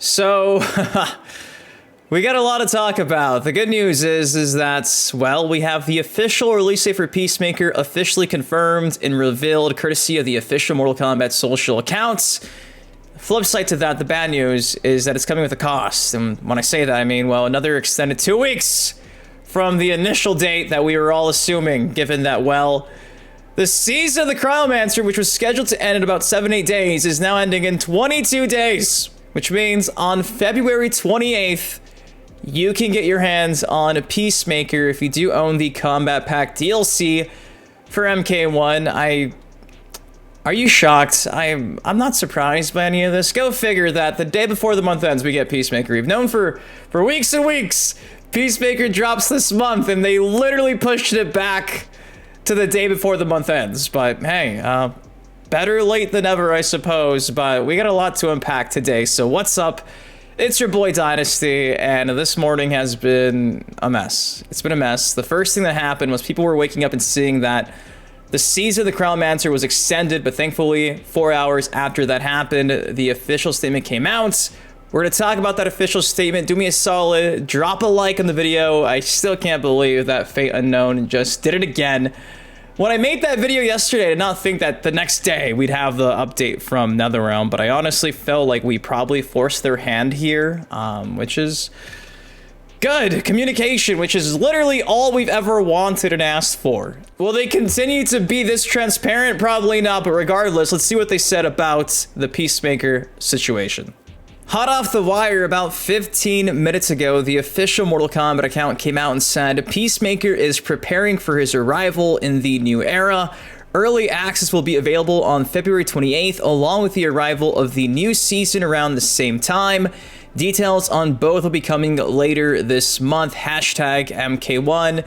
So, we got a lot to talk about. The good news is that, well, we have the official release date for Peacemaker officially confirmed and revealed courtesy of the official Mortal Kombat social accounts. Flip side to that, the bad news is that it's coming with a cost. And when I say that, I mean, well, another extended 2 weeks from the initial date that we were all assuming, given that, well, the season of the Cryomancer, which was scheduled to end in about 7-8 days, is now ending in 22 days, which means on February 28th, you can get your hands on a Peacemaker if you do own the Combat Pack DLC for MK1. Are you shocked? I'm not surprised by any of this. Go figure that the day before the month ends, we get Peacemaker. We've known for weeks and weeks, Peacemaker drops this month, and they literally pushed it back to the day before the month ends. But hey, better late than never, I suppose. But we got a lot to unpack today. So what's up? It's your boy Dynasty, and this morning has been a mess. It's been a mess. The first thing that happened was people were waking up and seeing that the season of the Cryomancer was extended, but thankfully 4 hours after that happened, the official statement came out. We're going to talk about that official statement. Do me a solid, drop a like on the video. I still can't believe that Fate Unknown just did it again. When I made that video yesterday, I did not think that the next day we'd have the update from NetherRealm, but I honestly felt like we probably forced their hand here, which is good. Communication, which is literally all we've ever wanted and asked for. Will they continue to be this transparent? Probably not, but regardless, let's see what they said about the Peacemaker situation. Hot off the wire, about 15 minutes ago, the official Mortal Kombat account came out and said Peacemaker is preparing for his arrival in the new era. Early access will be available on February 28th, along with the arrival of the new season around the same time. Details on both will be coming later this month, hashtag MK1.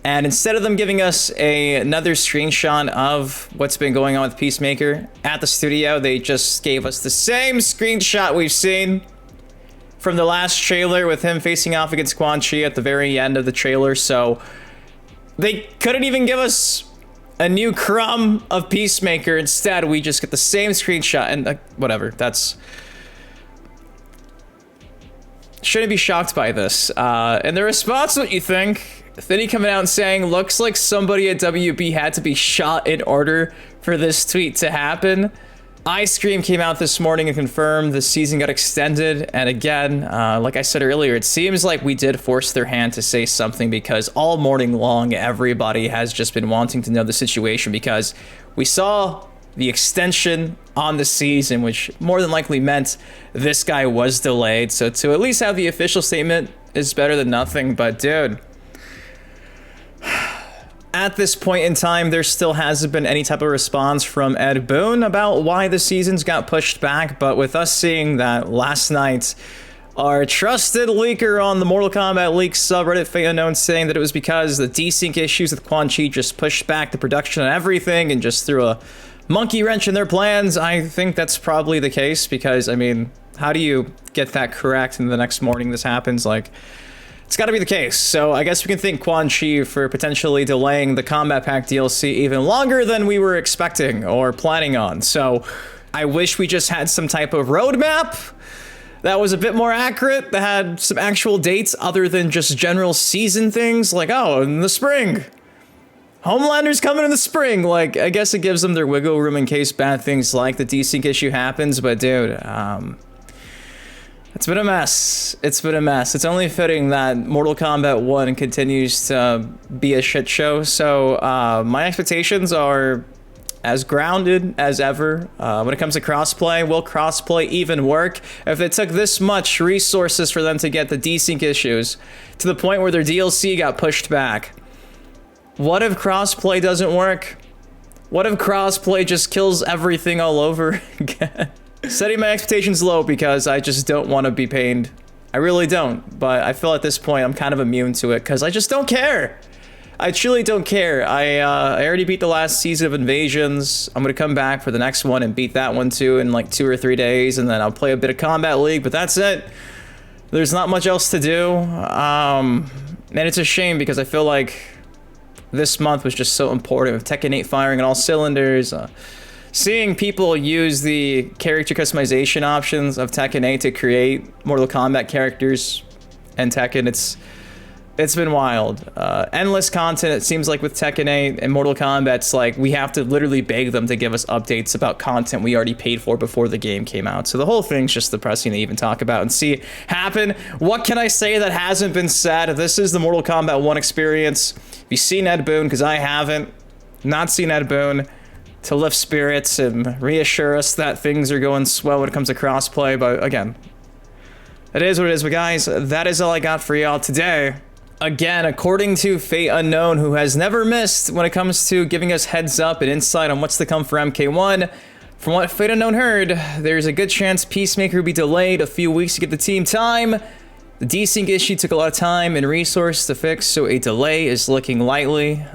And instead of them giving us another screenshot of what's been going on with Peacemaker at the studio, they just gave us the same screenshot we've seen from the last trailer with him facing off against Quan Chi at the very end of the trailer. So they couldn't even give us a new crumb of Peacemaker. Instead, we just get the same screenshot and whatever. That's... Shouldn't be shocked by this. And the response, what you think? Finny coming out and saying, looks like somebody at WB had to be shot in order for this tweet to happen. Ice Cream came out this morning and confirmed the season got extended. And again, like I said earlier, it seems like we did force their hand to say something, because all morning long, everybody has just been wanting to know the situation, because we saw the extension on the season, which more than likely meant this guy was delayed. So to at least have the official statement is better than nothing. But dude, at this point in time, there still hasn't been any type of response from Ed Boon about why the seasons got pushed back. But with us seeing that last night, our trusted leaker on the Mortal Kombat Leaks subreddit, Fate Unknown, saying that it was because the desync issues with Quan Chi just pushed back the production and everything and just threw a monkey wrench in their plans. I think that's probably the case, because, I mean, how do you get that correct and the next morning this happens? Like, it's got to be the case. So I guess we can thank Quan Chi for potentially delaying the Combat Pack DLC even longer than we were expecting or planning on. So I wish we just had some type of roadmap that was a bit more accurate, that had some actual dates other than just general season things, like, oh, in the spring. Homelander's coming in the spring. Like, I guess it gives them their wiggle room in case bad things like the desync issue happens. But dude, it's been a mess. It's been a mess. It's only fitting that Mortal Kombat 1 continues to be a shit show. So my expectations are as grounded as ever. When it comes to crossplay, will crossplay even work? If it took this much resources for them to get the desync issues to the point where their DLC got pushed back, what if crossplay doesn't work? What if crossplay just kills everything all over again? Setting my expectations low, because I just don't want to be pained. I really don't, but I feel at this point I'm kind of immune to it, because I just don't care. I truly don't care. I already beat the last season of Invasions. I'm gonna come back for the next one and beat that one too in like 2 or 3 days, and then I'll play a bit of Combat League, but that's it. There's not much else to do. And it's a shame, because I feel like this month was just so important, with Tekken 8 firing on all cylinders, seeing people use the character customization options of Tekken 8 to create Mortal Kombat characters and Tekken, it's been wild. Endless content, it seems like, with Tekken 8 and Mortal Kombat. It's like we have to literally beg them to give us updates about content we already paid for before the game came out. So the whole thing's just depressing to even talk about and see happen. What can I say that hasn't been said? This is the Mortal Kombat 1 experience. If you've seen Ed Boon, because I haven't, not seen Ed Boon, to lift spirits and reassure us that things are going swell when it comes to crossplay. But again, it is what it is. But guys, that is all I got for y'all today. Again, according to Fate Unknown, who has never missed when it comes to giving us heads up and insight on what's to come for MK1, from what Fate Unknown heard, there's a good chance Peacemaker will be delayed a few weeks to give the team time. The desync issue took a lot of time and resource to fix, so a delay is looking likely.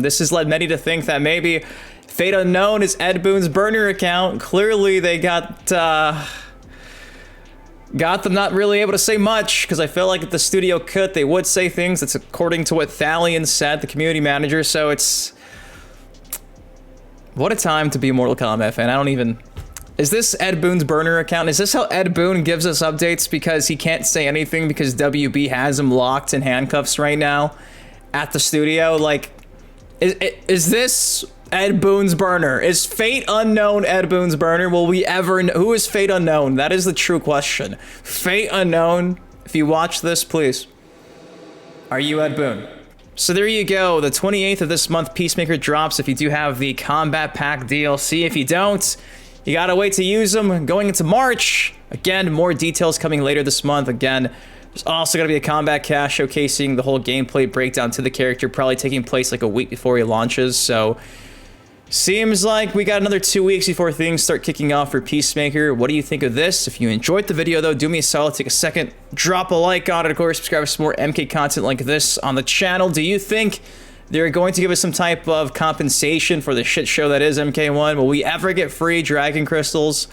This has led many to think that maybe Fate Unknown is Ed Boon's burner account. Clearly, they got them not really able to say much, because I feel like if the studio could, they would say things. That's according to what Thalion said, the community manager. So it's... what a time to be a Mortal Kombat fan. I don't even... is this Ed Boon's burner account? Is this how Ed Boon gives us updates because he can't say anything because WB has him locked in handcuffs right now at the studio? Like, is this Ed Boon's burner? Is Fate Unknown Ed Boon's burner? Will we ever know? Who is Fate Unknown? That is the true question. Fate Unknown, if you watch this, please. Are you Ed Boon? So there you go. The 28th of this month, Peacemaker drops if you do have the Combat Pack DLC. If you don't, you gotta wait to use them going into March. Again, more details coming later this month. Again, there's also gonna be a combat cache showcasing the whole gameplay breakdown to the character, probably taking place like a week before he launches. So seems like we got another 2 weeks before things start kicking off for Peacemaker. What do you think of this? If you enjoyed the video, though, do me a solid, take a second, drop a like on it. Of course, subscribe for some more MK content like this on the channel. Do you think they're going to give us some type of compensation for the shit show that is MK1? Will we ever get free Dragon Crystals?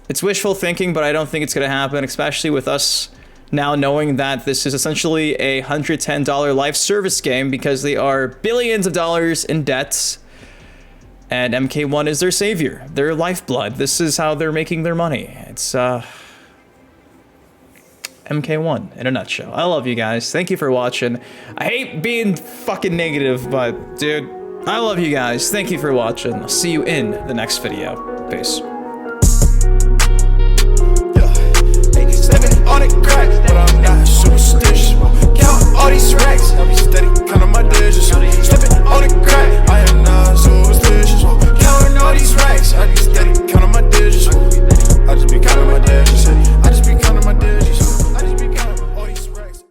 It's wishful thinking, but I don't think it's going to happen, especially with us now knowing that this is essentially a $110 life service game because they are billions of dollars in debts. And MK1 is their savior, their lifeblood. This is how they're making their money. It's MK1 in a nutshell. I love you guys. Thank you for watching. I hate being fucking negative, but dude, I love you guys. Thank you for watching. I'll see you in the next video. Peace.